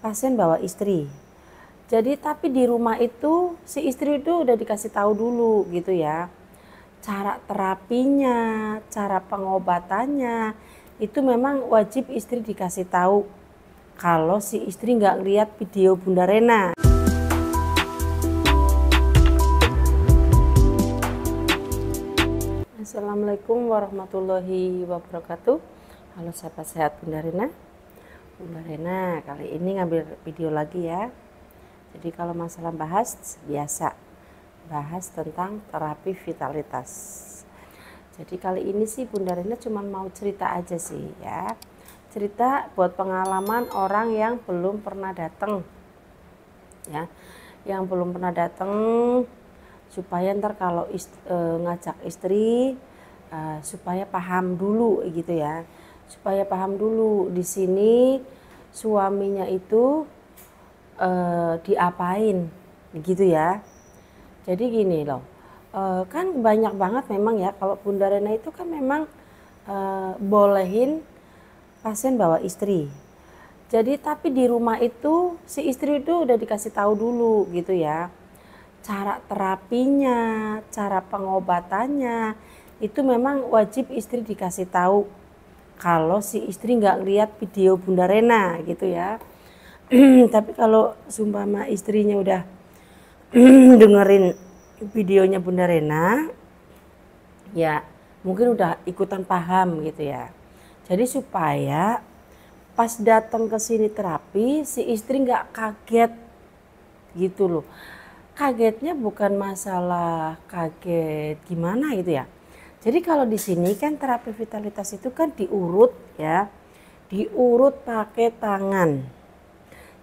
pasien bawa istri. Jadi tapi di rumah itu si istri itu udah dikasih tahu dulu gitu ya. Cara terapinya, cara pengobatannya itu memang wajib istri dikasih tahu kalau si istri nggak lihat video Bunda Rena. Assalamualaikum warahmatullahi wabarakatuh. Halo sahabat sehat Bunda Rena. Bunda Rena kali ini ngambil video lagi ya. Jadi kalau masalah bahas biasa, bahas tentang terapi vitalitas. Jadi kali ini sih Bunda Rena cuma mau cerita aja sih ya. Cerita buat pengalaman orang yang belum pernah datang ya. Yang belum pernah datang supaya ntar kalau ngajak istri supaya paham dulu gitu ya. Supaya paham dulu di sini suaminya itu diapain gitu ya. Jadi gini loh, kan banyak banget memang ya kalau Bunda Rena itu kan memang bolehin pasien bawa istri. Jadi tapi di rumah itu si istri itu udah dikasih tahu dulu gitu ya. Cara terapinya, cara pengobatannya itu memang wajib istri dikasih tahu kalau si istri nggak lihat video Bunda Rena gitu ya. Tapi kalau sumpama istrinya udah dengerin videonya Bunda Rena, ya mungkin udah ikutan paham gitu ya. Jadi supaya pas datang ke sini terapi si istri nggak kaget gitu loh. Kagetnya bukan masalah kaget gimana gitu ya. Jadi kalau di sini kan terapi vitalitas itu kan diurut ya, diurut pakai tangan.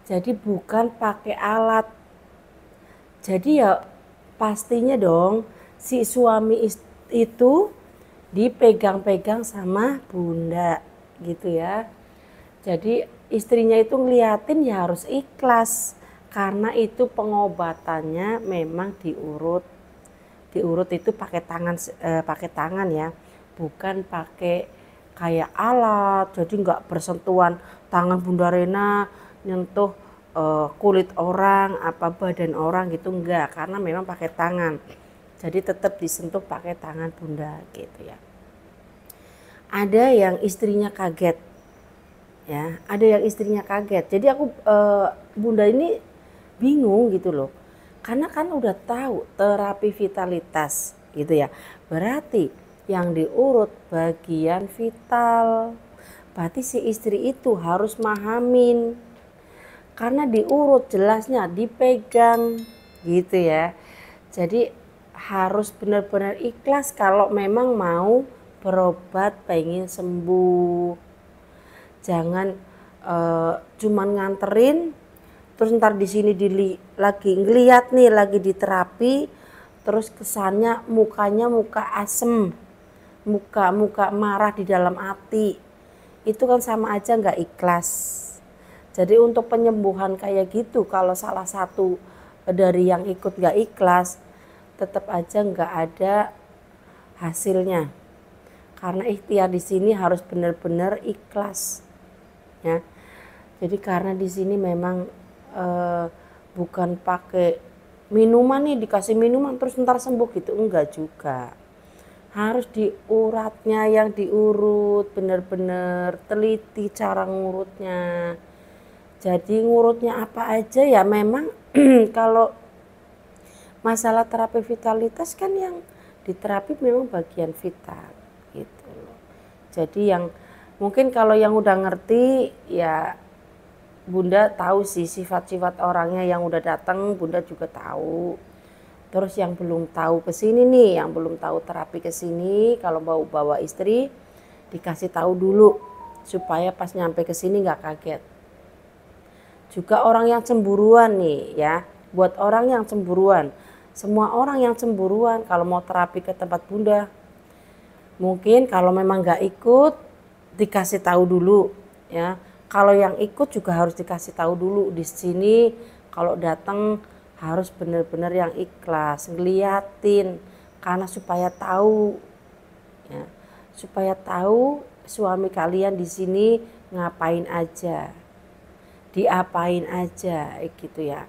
Jadi bukan pakai alat. Jadi ya pastinya dong si suami itu dipegang-pegang sama Bunda gitu ya. Jadi istrinya itu ngeliatin ya harus ikhlas karena itu pengobatannya memang diurut. Diurut itu pakai tangan ya, bukan pakai kayak alat. Jadi nggak bersentuhan tangan Bunda Rena nyentuh kulit orang apa badan orang gitu enggak, karena memang pakai tangan. Jadi tetap disentuh pakai tangan Bunda gitu ya. Ada yang istrinya kaget ya, ada yang istrinya kaget. Jadi aku Bunda ini bingung gitu loh, karena kan udah tahu terapi vitalitas gitu ya, berarti yang diurut bagian vital, berarti si istri itu harus mahamin karena diurut jelasnya dipegang gitu ya. Jadi harus benar-benar ikhlas kalau memang mau berobat pengen sembuh. Jangan cuman nganterin terus ntar di sini lagi ngeliat nih lagi di terapi terus kesannya mukanya muka asem, muka marah di dalam hati, itu kan sama aja nggak ikhlas. Jadi untuk penyembuhan kayak gitu kalau salah satu dari yang ikut nggak ikhlas tetap aja nggak ada hasilnya, karena ikhtiar di sini harus benar-benar ikhlas ya. Jadi karena di sini memang bukan pakai minuman nih, dikasih minuman terus ntar sembuh gitu, enggak juga. Harus diuratnya yang diurut, benar-benar teliti cara ngurutnya. Jadi ngurutnya apa aja ya memang kalau masalah terapi vitalitas kan yang diterapi memang bagian vital gitu loh. Jadi yang mungkin kalau yang udah ngerti ya Bunda tahu sih sifat-sifat orangnya, yang udah datang Bunda juga tahu. Terus yang belum tahu ke sini nih, yang belum tahu terapi ke sini, kalau mau bawa istri dikasih tahu dulu supaya pas nyampe ke sini nggak kaget. Juga orang yang cemburuan nih ya, buat orang yang cemburuan, semua orang yang cemburuan kalau mau terapi ke tempat Bunda, mungkin kalau memang nggak ikut dikasih tahu dulu ya. Kalau yang ikut juga harus dikasih tahu dulu di sini. Kalau datang harus benar-benar yang ikhlas, ngeliatin, karena supaya tahu ya, supaya tahu suami kalian di sini ngapain aja. diapain aja gitu ya.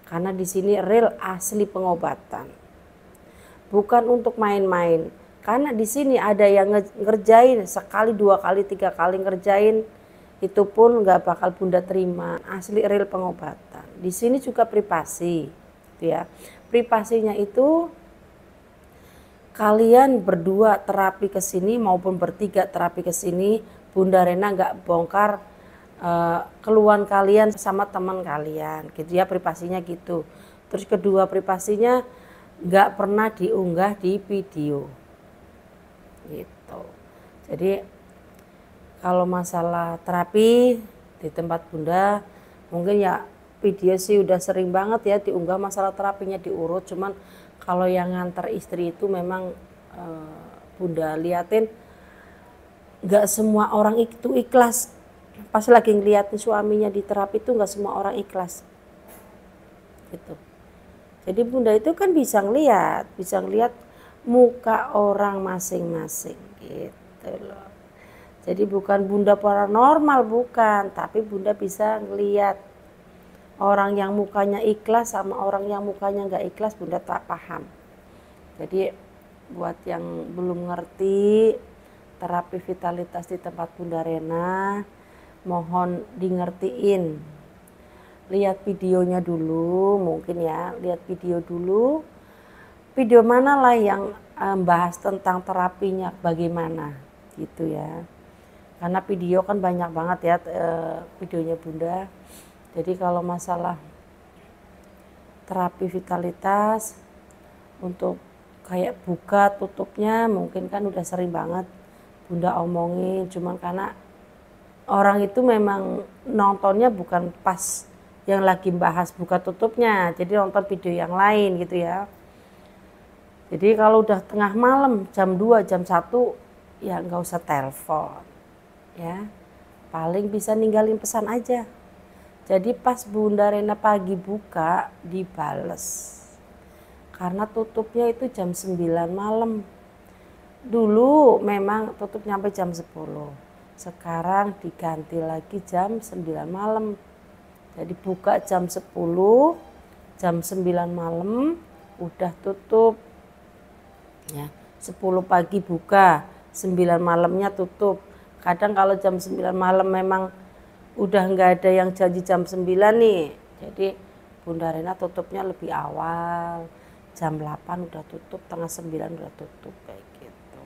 Karena di sini real asli pengobatan. Bukan untuk main-main. Karena di sini ada yang ngerjain sekali, 2 kali, 3 kali ngerjain, itu pun nggak bakal Bunda terima. Asli real pengobatan. Di sini juga privasi, gitu ya. Privasinya itu kalian berdua terapi ke sini maupun bertiga terapi ke sini, Bunda Rena nggak bongkar keluhan kalian sama teman kalian, gitu ya, privasinya gitu. Terus kedua, privasinya nggak pernah diunggah di video, gitu. Jadi kalau masalah terapi di tempat Bunda, mungkin ya video sih udah sering banget ya diunggah masalah terapinya diurut, cuman kalau yang nganter istri itu memang Bunda liatin nggak semua orang itu ikhlas. Pas lagi ngeliatin suaminya di terapi itu nggak semua orang ikhlas, gitu. Jadi Bunda itu kan bisa ngeliat muka orang masing-masing, gitu loh. Jadi bukan Bunda paranormal, bukan, tapi Bunda bisa ngeliat orang yang mukanya ikhlas sama orang yang mukanya nggak ikhlas, Bunda tak paham. Jadi buat yang belum ngerti terapi vitalitas di tempat Bunda Rena, mohon di ngertiin. Lihat videonya dulu, mungkin ya, lihat video dulu. Video mana lah yang bahas tentang terapinya bagaimana, gitu ya. Karena video kan banyak banget ya videonya Bunda. Jadi kalau masalah terapi vitalitas untuk kayak buka tutupnya mungkin kan udah sering banget Bunda omongin, cuman karena orang itu memang nontonnya bukan pas yang lagi bahas buka tutupnya, jadi nonton video yang lain gitu ya. Jadi kalau udah tengah malam jam 2, jam 1 ya nggak usah telepon ya, paling bisa ninggalin pesan aja. Jadi pas Bunda Rena pagi buka dibales, karena tutupnya itu jam 9 malam. Dulu memang tutup nyampe jam 10, sekarang diganti lagi jam 9 malam. Jadi buka jam 10, jam 9 malam udah tutup. Ya, 10 pagi buka, 9 malamnya tutup. Kadang kalau jam 9 malam memang udah nggak ada yang janji jam 9 nih. Jadi Bunda Rena tutupnya lebih awal. Jam 8 udah tutup, tengah 9 udah tutup kayak gitu.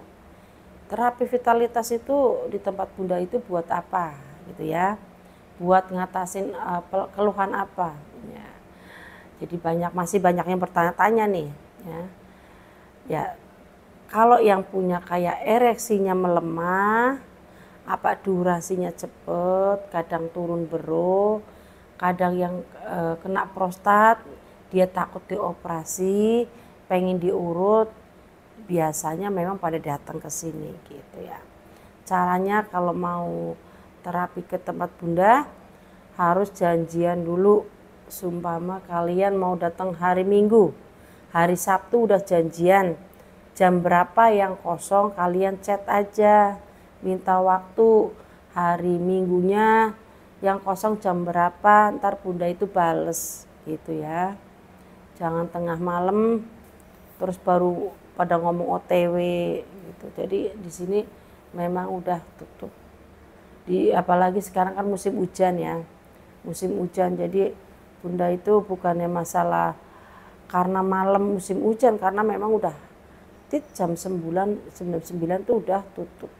Terapi vitalitas itu di tempat Bunda itu buat apa gitu ya? Buat ngatasin keluhan apa ya. Jadi masih banyak yang bertanya-tanya nih ya. Ya kalau yang punya kayak ereksinya melemah, apa durasinya cepet, kadang turun bero, kadang yang kena prostat dia takut dioperasi, pengen diurut, biasanya memang pada datang ke sini gitu ya. Caranya kalau mau terapi ke tempat Bunda harus janjian dulu. Sumpama kalian mau datang hari Minggu, hari Sabtu udah janjian, jam berapa yang kosong kalian chat aja, minta waktu hari Minggunya yang kosong jam berapa, ntar Bunda itu bales gitu ya. Jangan tengah malam terus baru pada ngomong OTW gitu. Jadi di sini memang udah tutup. Apalagi sekarang kan musim hujan ya, musim hujan. Jadi Bunda itu bukannya masalah karena malam musim hujan, karena memang udah jam 9 tuh udah tutup.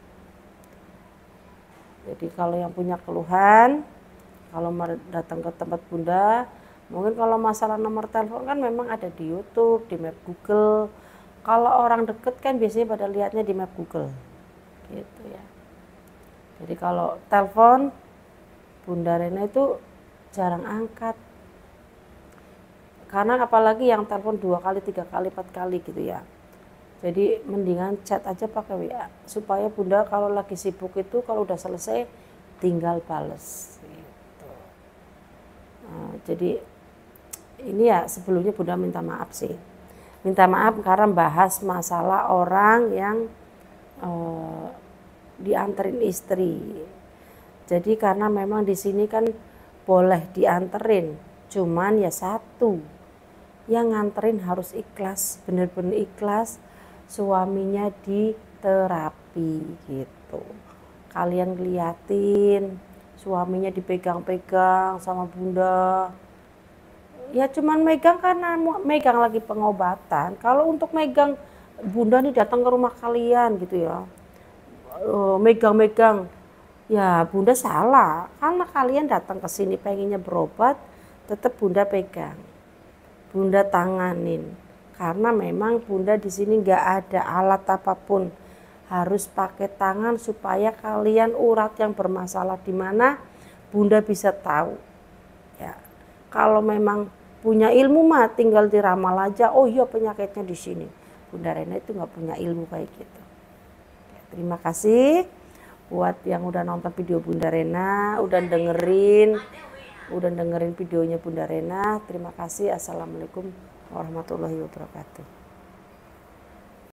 Jadi kalau yang punya keluhan, kalau mau datang ke tempat Bunda, mungkin kalau masalah nomor telepon kan memang ada di YouTube, di map Google. Kalau orang deket kan biasanya pada lihatnya di map Google gitu ya. Jadi kalau telepon Bunda Rena itu jarang angkat. Karena apalagi yang telepon 2 kali, 3 kali, 4 kali gitu ya. Jadi mendingan chat aja pakai WA supaya Bunda kalau lagi sibuk itu kalau udah selesai tinggal bales gitu. Nah, jadi ini ya sebelumnya Bunda minta maaf sih. Minta maaf karena bahas masalah orang yang dianterin istri. Jadi karena memang di sini kan boleh dianterin, cuman ya satu, yang nganterin harus ikhlas, bener-bener ikhlas, suaminya di terapi gitu. Kalian liatin suaminya dipegang-pegang sama bunda, ya cuman megang karena megang lagi pengobatan. Kalau untuk megang bunda nih datang ke rumah kalian gitu ya, megang-megang, ya bunda salah karena kalian datang ke sini pengennya berobat, tetap bunda pegang, bunda tanganin, karena memang bunda di sini nggak ada alat apapun, harus pakai tangan supaya kalian urat yang bermasalah di mana bunda bisa tahu. Ya, kalau memang punya ilmu mah tinggal diramal aja, oh iya penyakitnya di sini. Bunda Rena itu nggak punya ilmu kayak gitu. Ya, terima kasih buat yang udah nonton video Bunda Rena, udah dengerin videonya Bunda Rena. Terima kasih. Assalamualaikum warahmatullahi wabarakatuh.